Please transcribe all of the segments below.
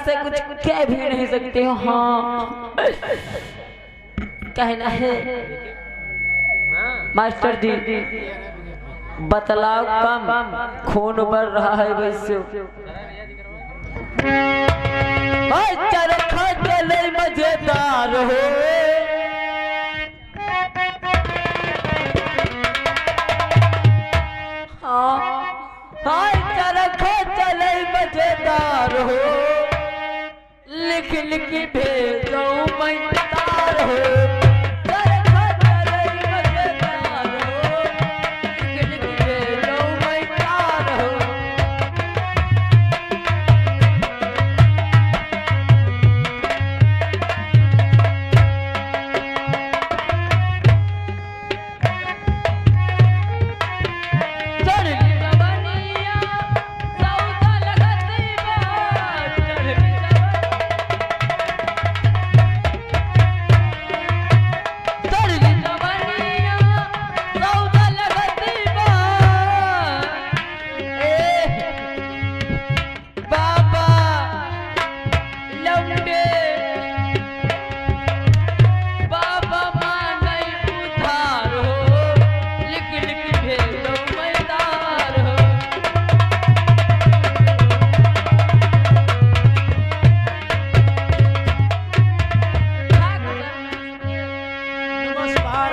से कुछ कह भी नहीं सकते हो। हाँ कहना है मास्टर जी, बतलाओ कम खून बढ़ रहा है वैसे। चरखा चले मजेदार हो, हाँ चरखा चले मजेदार हो, लिख लिख भेजो मैं तार हो। चरखा चले मजेदार हो, लिख लिख भेजो मैं तार हो।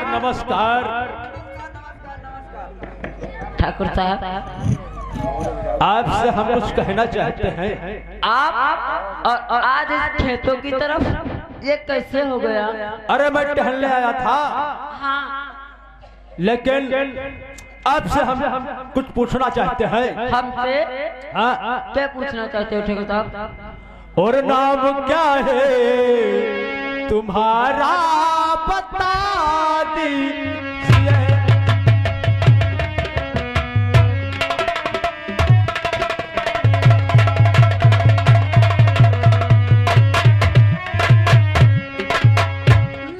नमस्कार ठाकुर साहब, आपसे हम कुछ कहना चाहते हैं। आप और आज इस खेतों की तरफ ये कैसे हो गया? अरे मैं टहलने आया था, लेकिन आपसे हम कुछ पूछना चाहते हैं। हमसे हाँ, क्या पूछना चाहते हो ठाकुर साहब? और नाम क्या है तुम्हारा बता दीजिए।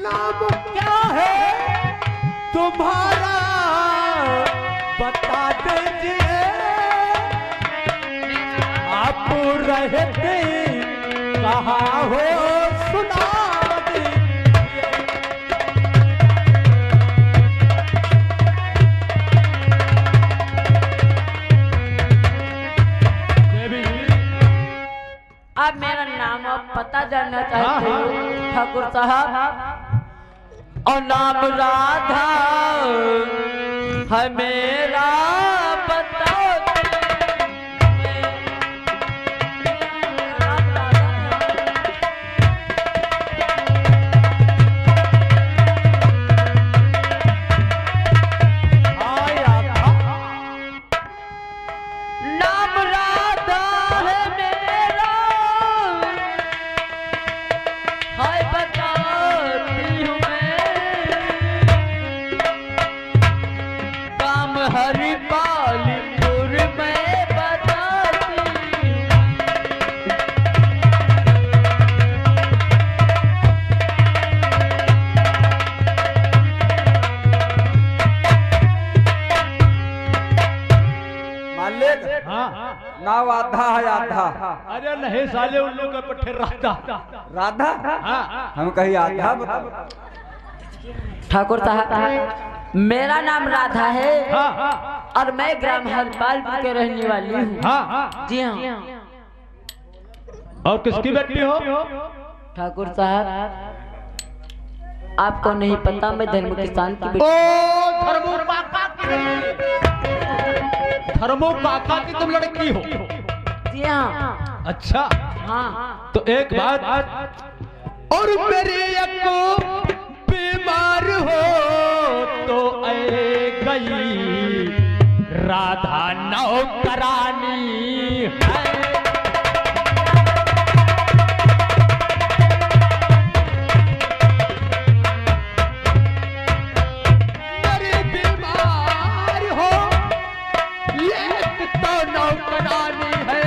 नाम क्या है तुम्हारा बता दीजिए। आप रहते कहाँ हो सुना आप मेरा नाम और पता जानना चाहते हो ठाकुर साहब? और नाम राधा है मेरा, बताओ। नाम राधा है मेरा, हाय बताती हूँ मैं। काम हरिपालपुर में बताती हूँ। मालिक, नाव आधा है आधा। अरे नहीं साले, उन लोग के पट्टे राधा राधा, हम कहीं आधा बता। ठाकुर साहब, मेरा नाम राधा है और मैं ग्राम हरपालपुर के रहने वाली हूँ। जी हाँ। और किसकी बेटी हो? ठाकुर साहब, आपको नहीं पता मैं धर्म किसान की बेटी। धर्मो काका की तुम लड़की हो? जी हाँ। अच्छा हाँ। तो एक बात, और मेरे को बीमार हो तो ऐ गई राधा नौकरानी है। मेरे बीमार हो ये तो नौकरानी है।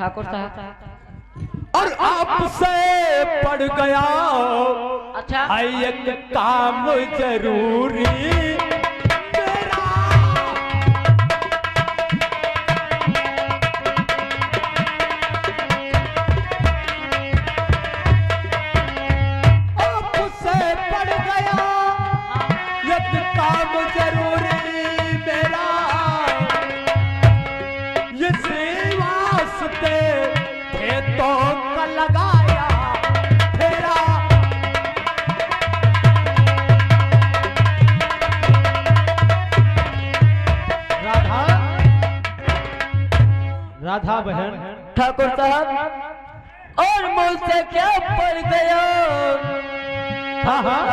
ठाकुर साहब और आपसे पड़ गया अच्छा है एक काम जरूरी मेरा। आपसे पड़ गया एक काम जरूरी मेरा, ये वास्ते खेतों का लगाया फेरा। राधा राधा बहन ठाकुर साहब और मुझसे क्या पड़ गया हाँ हाँ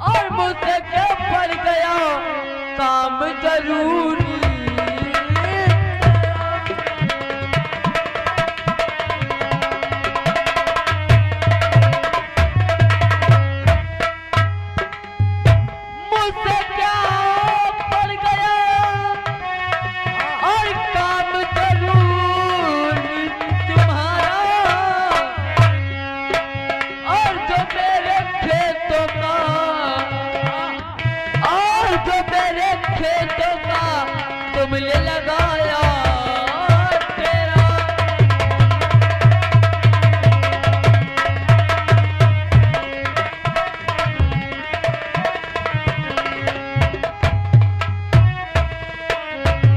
और मुझसे क्या पड़ गया काम जरूरी। मुझसे क्या पड़ गया और काम जरूरी तुम्हारा, और जो मेरे खेतों का और जो मेरे खेतों का तुमने लगाया तेरा।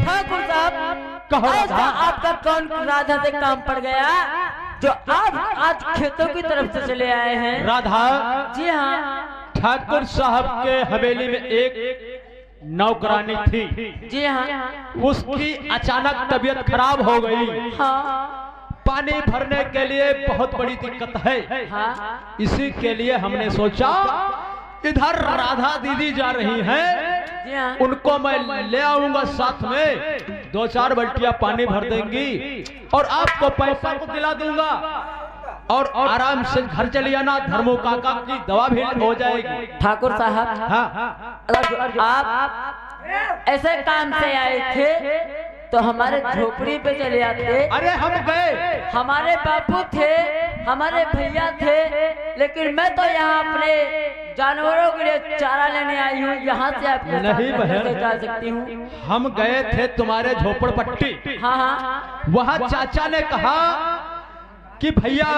ठाकुर साहब कहो ऐसा राधा। आपका कौन राधा से काम पड़ गया जो आप आज खेतों की तरफ से चले आए हैं? राधा जी हाँ ठाकुर साहब के हवेली में एक नौकरानी थी, जी हाँ उसकी अचानक तबीयत खराब हो गई। हाँ पानी भरने के लिए बहुत बड़ी दिक्कत है। हाँ इसी के लिए हमने सोचा इधर राधा दीदी जा रही हैं, जी हाँ उनको मैं ले आऊंगा साथ में, 2-4 बाल्टियां पानी भर देंगी और आपको पैसा को दिला दूंगा और आराम से घर चले आना। धर्मो काका की दवा भी हो जाएगी। ठाकुर साहब हाँ अगर आप ऐसे काम से आए थे तो हमारे झोपड़ी पे चले आते। अरे हम गए, हमारे बापू थे, हमारे भैया थे, लेकिन मैं तो यहाँ अपने जानवरों के लिए चारा लेने आई हूँ। यहाँ से आपके साथ नहीं मैं बहन। कैसे जा सकती हूँ? हम गए थे तुम्हारे झोपड़पट्टी। हाँ हाँ वहाँ चाचा ने कहा कि भैया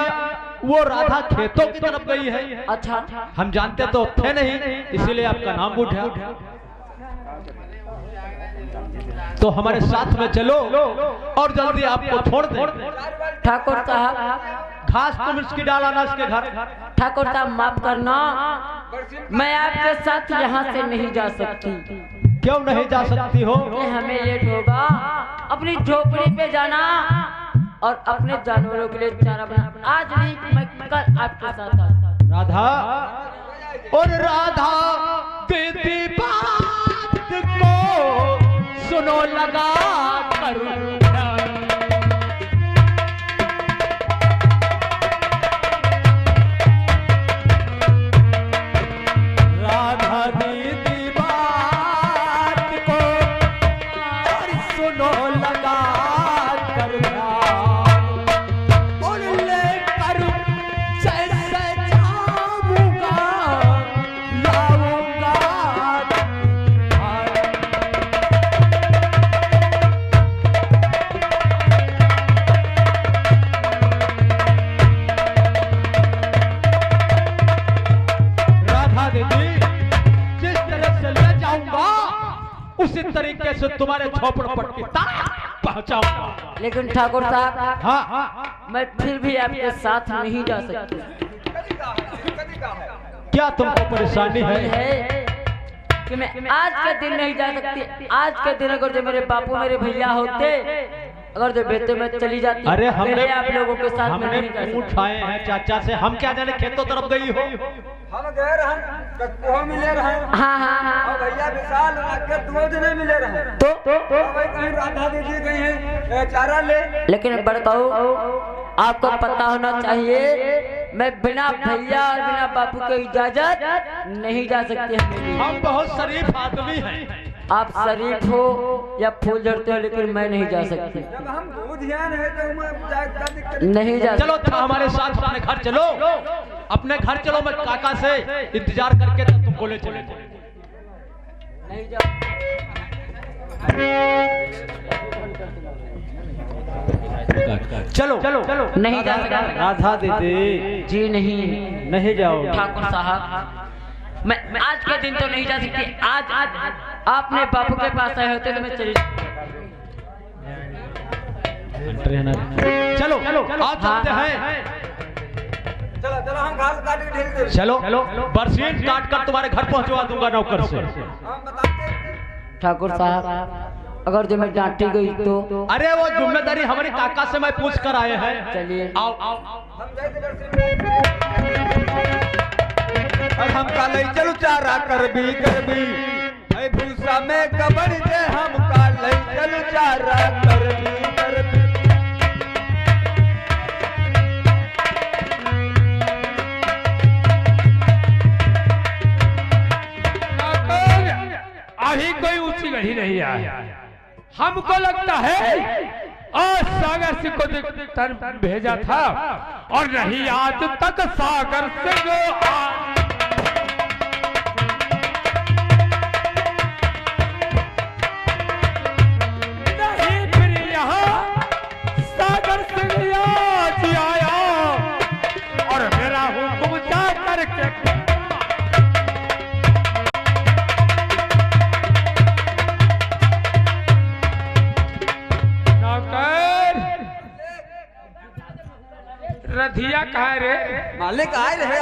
वो राधा खेतों की तरफ गई है। अच्छा हम जानते तो थे नहीं, इसीलिए आपका नाम उठा। तो हमारे साथ में चलो और जल्दी आपको छोड़ दे। ठाकुर साहब घास तुम इसकी डालाना इसके घर। ठाकुर साहब माफ करना, मैं आपके साथ यहाँ से नहीं जा सकती। क्यों नहीं जा सकती हो? ये हमें लेट होगा। अपनी झोपड़ी पे जाना और अपने जानवरों के लिए चारा बना। आज नहीं मैं कल आपके साथ आता। राधा और राधा दीदी बात को सुनो लगा कर। राधा दीदी बात को और सुनो लगा कर और लेकर जैसे जाऊंगा लाऊंगा। राधा दीदी जिस तरह से ले जाऊंगा उसी तरीके से तुम्हारे झोपड़पट्टी तक पहुंचाऊंगा। लेकिन ठाकुर साहब हाँ मैं फिर भी आपके साथ नहीं जा सकती। क्या तुमको परेशानी है? है कि मैं आज के दिन नहीं जा सकती। आज के दिन अगर जो मेरे बापू मेरे भैया होते, अगर जो बेटे में चली जाती, अरे हमने पहले आप लोगों के साथ में हमने नहीं जा पूछ सकती। आए हैं चाचा से, हम क्या जाने खेतों तरफ गई हो। हम गए रहे कटकुआ मिले रहे हाँ हाँ हाँ और भैया विशाल के 2 दिन मिले रहे तो और भाई कहीं राधा दीदी गई है चारा ले। लेकिन बड़काऊ आपको पता होना चाहिए मैं बिना भैया और बिना बापू के इजाजत नहीं जा सकती। हम बहुत शरीफ आदमी हैं, आप शरीफ हो या फूल झड़ते हो, लेकिन मैं नहीं जा सकती। जब हम बुधियान है तो नहीं जा चलो हमारे साथ अपने घर चलो, अपने घर चलो। मैं काका से इंतजार करके तुमको ले चले। नहीं जा चलो चलो नहीं जा सकता। राधा दीदी जी नहीं जाओ। ठाकुर साहब, मैं आज के दिन तो नहीं जा सकती। आज आपने बापू के पास आए होते तो मैं चली। चलो आप चलते हैं। चलो चलो हम घास काट के ढेल दे। चलो बरसीन काट कर तुम्हारे घर पहुंचवा दूंगा नौकर से। हम बताते ठाकुर साहब, अगर जो मैं डांटी गई तो? अरे वो जिम्मेदारी हमारे काका से मैं पूछ कर आए हैं। चलिए आओ हम और हम काले चलो चारा कर भी ऐ भूसा में कबर दे। हम काले चलो चारा कर भी अभी कोई ऊंची घड़ी नहीं आई। हमको लगता है आज सागर सिंह को तन भेजा था और नहीं आज तक सागर सिंह नहीं फिर यहाँ सागर सिंह आज आया और मेरा हुक्म जा करके रथिया कहाँ रे? मालिक आए रहे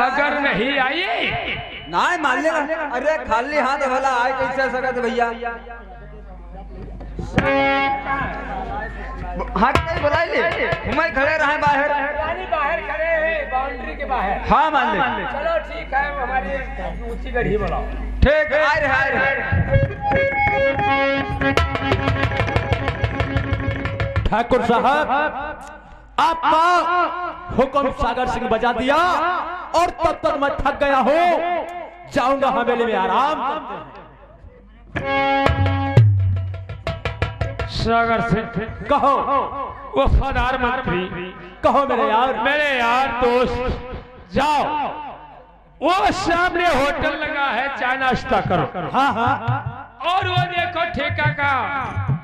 अगर नहीं आई ना मालिक। अरे खाली हाथ वाला आए कैसे सकत भैया? हाँ कहीं बुलाई ले, हम खड़े रहे बाहर। बाहर खड़े हैं बाउंड्री के बाहर। हाँ मालिक। चलो ठीक है, हमारी ऊंची गढ़ी बुलाओ। ठीक है आए रहे ठाकुर साहब, आपका हुक्म सागर सिंह बजा दिया और तब तक मैं थक गया हूँ, जाऊंगा हवेली में आराम। सागर सिंह कहो वफादार मंत्री, कहो मेरे यार दोस्त, जाओ वो सामने होटल लगा है, चाय नाश्ता करो। हाँ और वो देखो ठेका का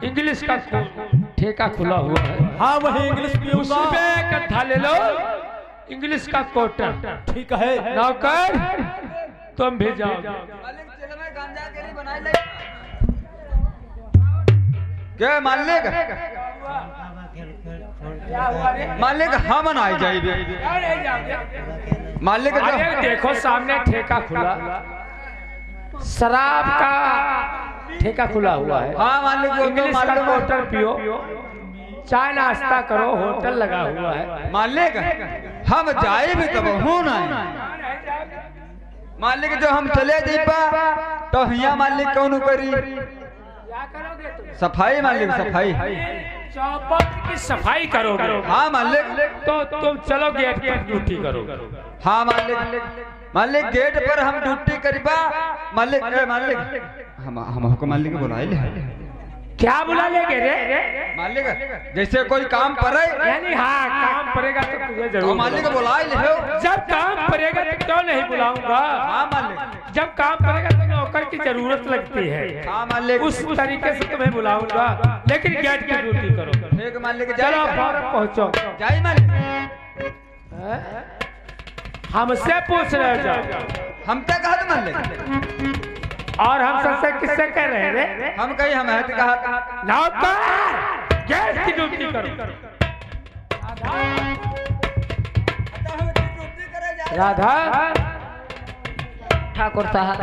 इंग्लिश का ठेका खुला हुआ है। हाँ वही इंग्लिश पीऊंगा। उसमें कट्ठा ले लो इंग्लिश का कोटर। ठीक है नौकर तुम भी जाओ। क्या मालिक? मालिक हम आए जाइए मालिक। अरे देखो सामने ठेका खुला, शराब का ठेका खुला हुआ है। हाँ मालिक, वो इंग्लिश का कोटर पियो, चाय नाश्ता करो, होटल लगा हुआ है। मालिक हम जाए भी तब हूँ ना मालिक। जो हम चले दीपा तो हिया मालिक कौन करी? सफाई मालिक, सफाई चौपट की सफाई करोगे? हाँ मालिक। तो तुम चलो गेट पर ड्यूटी करो। हाँ मालिक। मालिक गेट पर हम ड्यूटी करीबा मालिक। मालिक हमको मालिक बुलाए ले। क्या बुला लेंगे रे? मालिक जैसे कोई काम पड़े, यानी हाँ काम पड़ेगा तो तुझे तो जरूर मालिक बुलाए ले। जब काम पड़ेगा तो क्यों नहीं बुलाऊंगा? हाँ मालिक। जब काम पड़ेगा तो नौकर की जरूरत लगती है, हाँ मालिक। उस तरीके से तुम्हें बुलाऊंगा, लेकिन गेट की ड्यूटी करो। ठीक मालिक। चलो फौरन पहुंचो। जाए मालिक। हमसे पूछ रहे हो हम क्या कहते मालिक? और हम सबसे किससे कह रहे हैं रे? हम कहीं हम है कहा नौकर गेट की ड्यूटी करो। राधा ठाकुर साहब,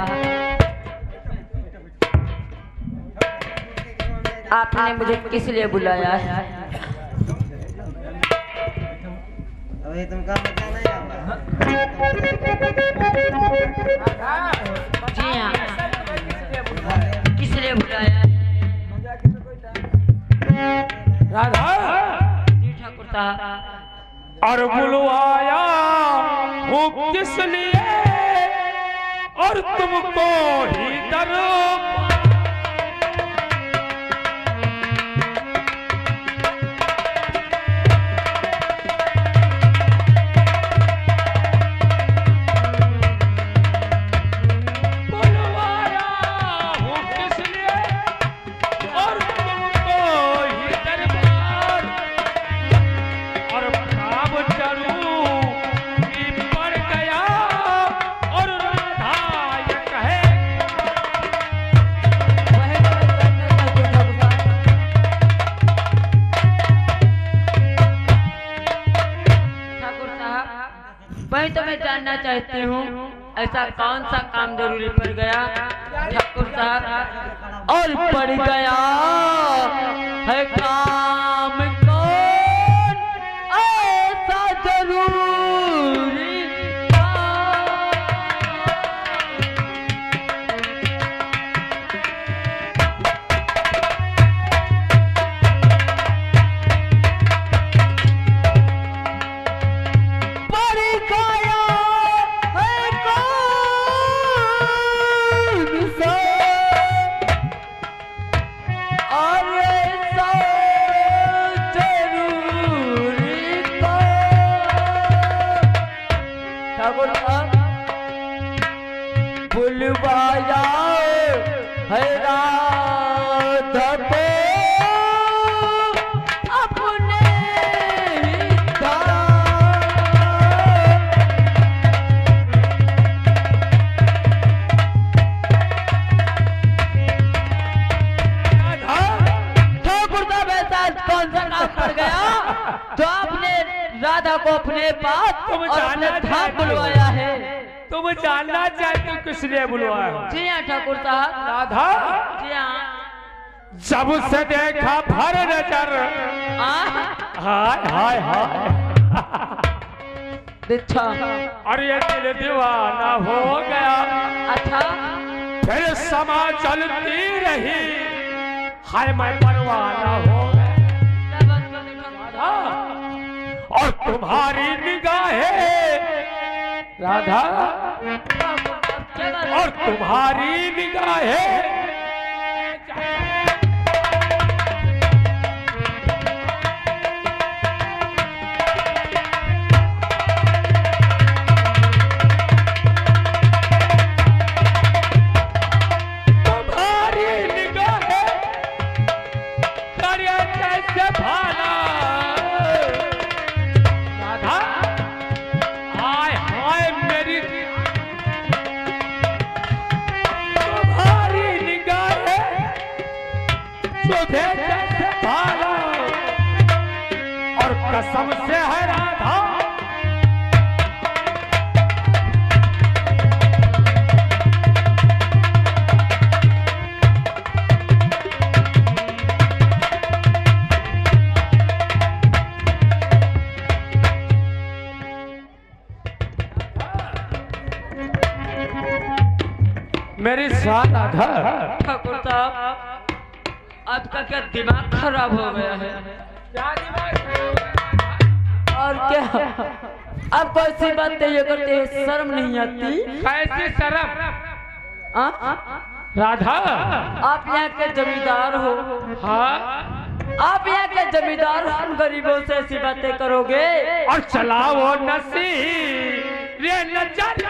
आपने मुझे किस लिए बुलाया है? अभी तुमका मजा नहीं आया। जी हाँ, किस लिए बुलाया? राधा जी ठाकुर साहब। और बुलवाया हूँ किस लिए? और तुमको ही दर वही तो मैं जानना चाहती हूँ ऐसा कौन सा काम जरूरी पड़ गया ठाकुर साहब और पड़ गया है काम कौन ऐसा जरूरी बुलवाया है राधा को अपने ठाकुर साहब ऐसा कौन सा काम कर गया जो आपने राधा को अपने पास और अपने धाम बुलवाया है। तुम जानना चाहते हो किसने बुलवाया? जी हाँ ठाकुर साहब। राधा? जी हाँ। जब से देखा भर नजर हाय हाय हाय अच्छा और ये दिल दीवाना हो गया। अच्छा फिर समा चलती रही हाय मैं परवाना हो गया। और तुम्हारी निगाहें राधा और तुम्हारी निगाहें और कसम से है राधा मेरी साथ राधा। ठाकुर साहब आपका क्या दिमाग खराब हो गया है? और क्या आप ऐसी बात ये करते हैं शर्म नहीं आती? कैसी शर्म? राधा आप यहाँ के जमींदार हो। हाँ आप यहाँ के जमींदार हम गरीबों से ऐसी बातें करोगे? और चलाओ नसी रे नजर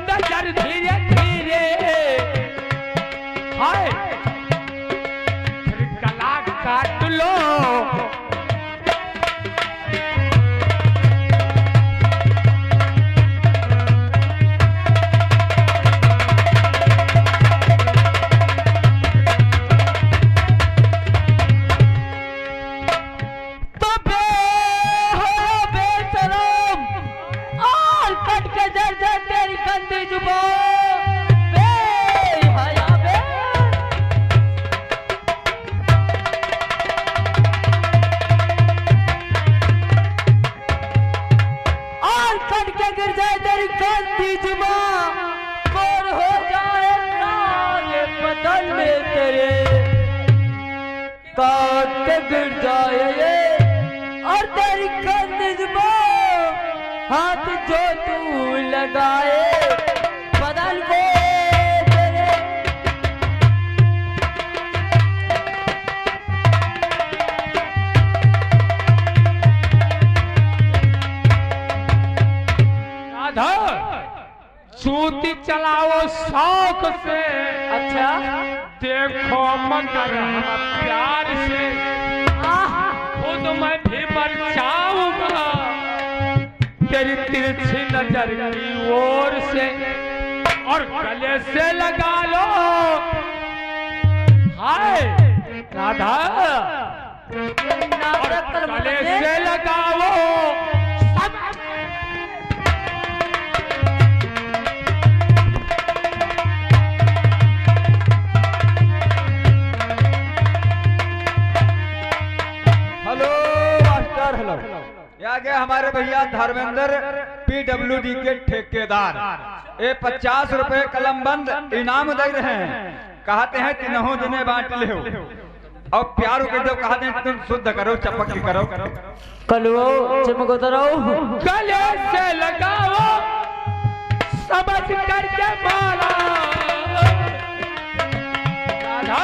नजर धीरे धीरे हाय फिर गला काट लो। गिर जाए तेरी कांती जुबा और हो जाए ये बदन में तेरे काट के गिर जाए ये और तेरी कांती जुबा हाथ जो तू लगाए बदन को तेरे राधा चूती चलाओ शौक से, अच्छा देखो मगर हम प्यार से, खुद मैं भी मर जाऊंगा तेरी तिरछी नजर की ओर से, और गले से लगा लो हाय राधा, और गले से लगाओ ये आ गए हमारे भैया धर्मेंद्र PWD के ठेकेदार। ये 50 रुपए कलमबंद इनाम दे रहे हैं। कहते हैं तीनों दिने बांट ले और प्यार के दो, कहते हैं तुम शुद्ध करो चपक करो कलुओ चमको रहो गले से लगाओ समझ करके मारा राधा।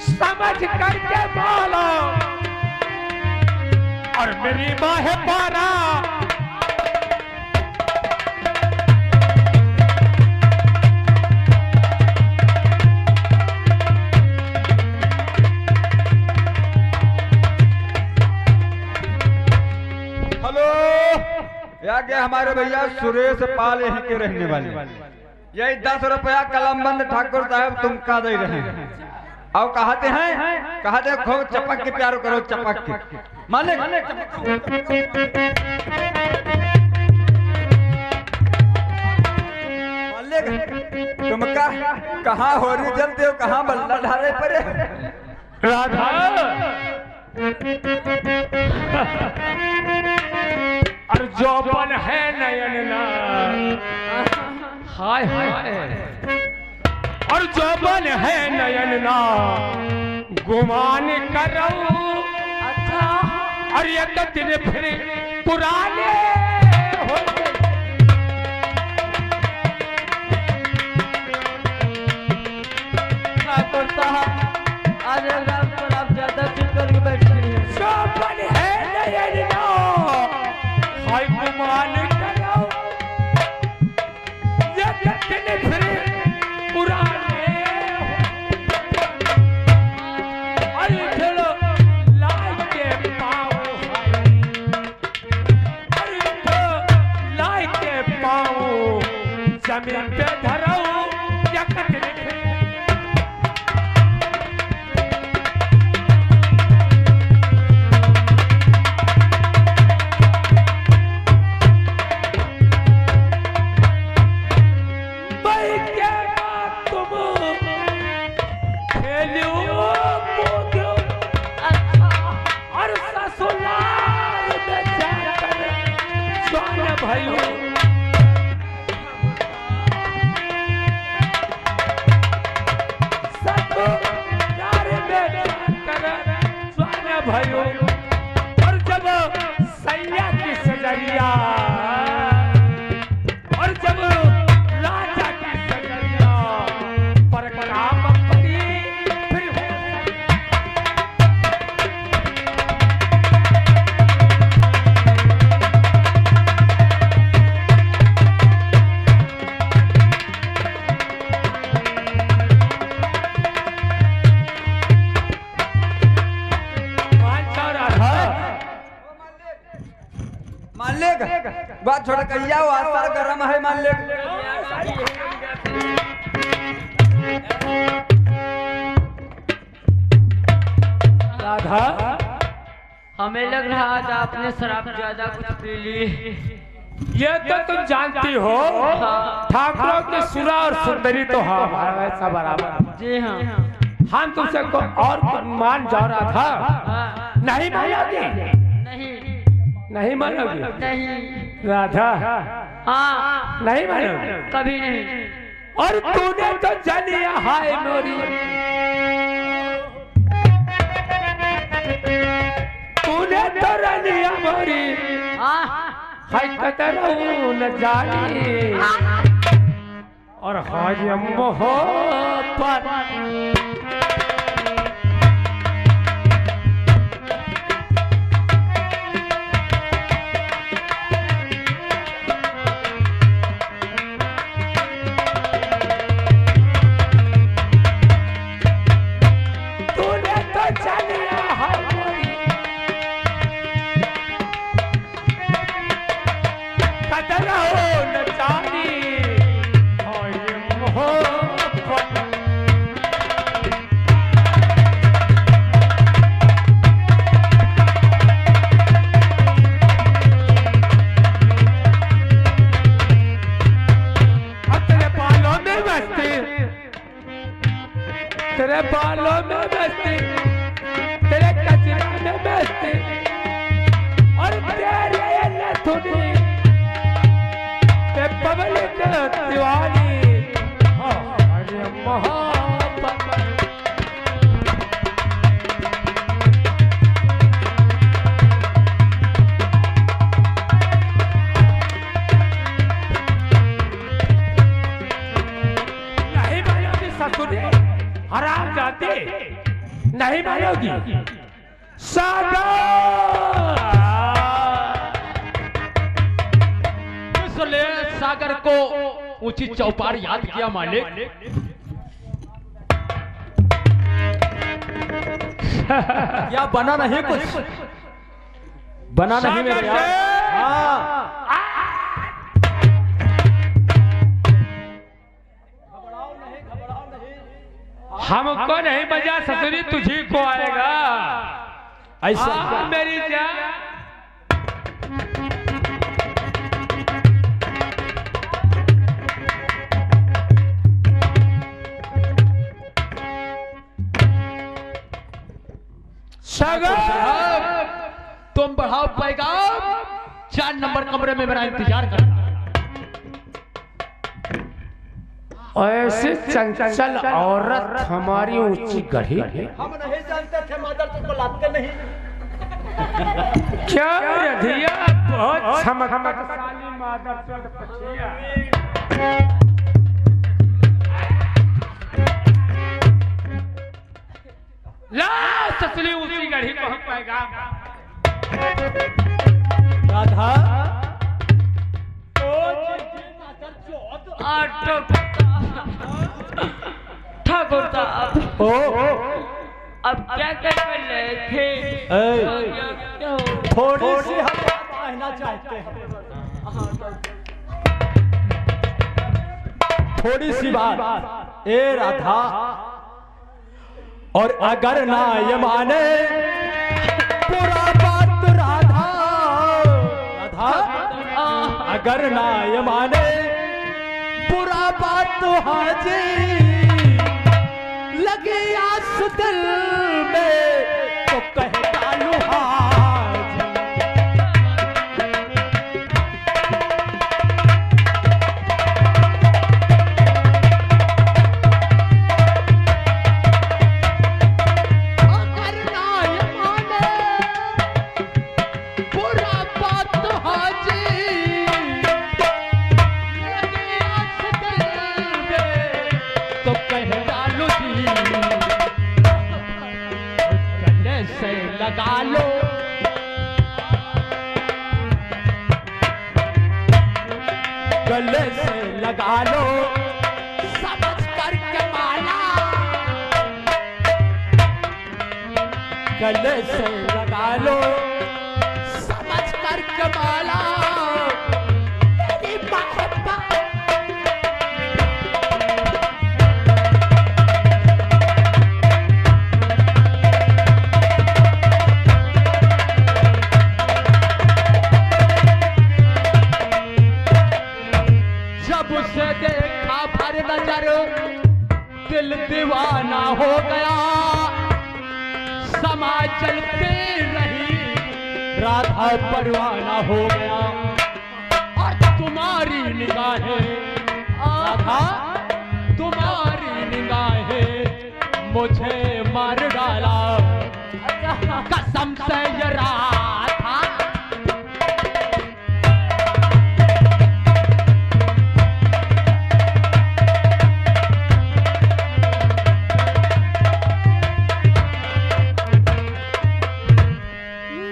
समझ करके बोलो और मेरी माँ है पारा, हेलो या गया हमारे भैया सुरेश पाल यहीं के रहने वाले। यही 10 रुपया कलमबंद ठाकुर साहब तुम का दे रहे हैं और कहते हैं खूब चपक के प्यार करो चपक के मालिक। मालिक तुम कहाँ हो रही जलते हो, कहाँ बल्ला ढाले पड़े राधा और जोबन है नयन ना हाय हाय, और जोबन है नयन ना गुमान करो, अच्छा और ये तो दिन फिर पुराने हो गए। ठाकुर साहब आज रात पर आप ज्यादा चुप करके बैठे हैं। जोबन है नयन ना हाय गुमान करो, ये तो दिन फिर पुराने जमीन पे धरो या कतरे भाई क्या बात तुम खेलो कूदो और ससुराल में जाकर सोने भाइयों भाइयों, और जब सैया की सजरिया और जब राजा की सजरिया पर काम पड़ी फिर मालिक बात छोड़ कहिया वास्ता गरम है मालिक। राधा हमें लग रहा था आपने शराब ज्यादा कुछ पी ली ये तो तुम जानती हो ठाकुरों की सुरा और सुंदरी तो हमारा सब बराबर। जी हाँ। हम तुमसे को और मान जा रहा था, नहीं मानोगी? नहीं नहीं मानोगी? नहीं। राधा हाँ नहीं मानोगी? कभी नहीं। और तूने तो जानिया हाय मोरी, तूने तो रनिया मोरी हाय कतरू न जानी, और हाय मोहब्बत तेरे बालों में बसती, तेरे कचरा में बसती, और तेरे नथुनी ते पब्लिक दीवानी, अरे मोहब्बत नहीं मानोगी ससुरी, हराम जाते नहीं मानोगी। सागर इसलिए सागर को ऊंची चौपार याद किया मालिक। क्या बना नहीं कुछ? बना नहीं मेरे यार। हाँ। हमको नहीं मजा ससुरी, तुझी को आएगा ऐसा मेरी जान। साहब तुम बढ़ाओ पैगाम, 4 नंबर कमरे में मेरा इंतजार करना। ऐसे चंचल औरत हमारी ऊंची गढ़ी हम नहीं जानते थे मादर तुमको लाते नहीं। क्या रधिया बहुत चमकमकशाली मादर चोद पछिया। ला ससुरी उसी गढ़ी को हम पैगाम। राधा ठाकुर साहब ओ अब क्या कर लेखे? थोड़ी सी हम कहना चाहते हैं, थोड़ी सी बात। ए राधा, और अगर ना ये माने पूरा बात राधा, राधा अगर ना ये माने पूरा बात तो हाजी लगे आस दिल में तो कह डालू हाजी। अगर ना ये माने पूरा बात तो हाजी लगे आस दिल में तो कह डालू जी, गले से लगा लो, गले से लगा लो समझ कर के माला, गले से लगा लो समझ कर के माला। तेरी मोहब्बत दिल दीवाना हो गया, समा चलते रही, राधा परवाना हो गया। और तुम्हारी निगाहें राधा, तुम्हारी निगाहें मुझे मार डाला, कसम से ये राधा।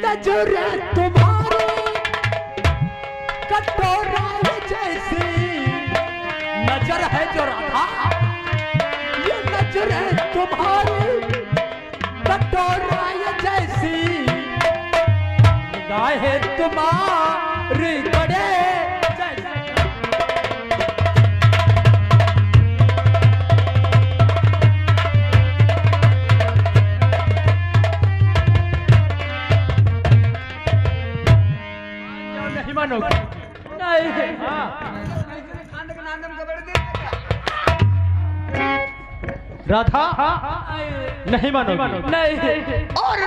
नजर तुम्हारी कटोरा जैसी, नजर है जो राधा, ये नजर है तुम्हारी कटोरा जैसी, निगाहें तुम्हारी बड़े जैसी। नहीं मानोगे? नहीं। राधा नहीं मानोगे? नहीं। और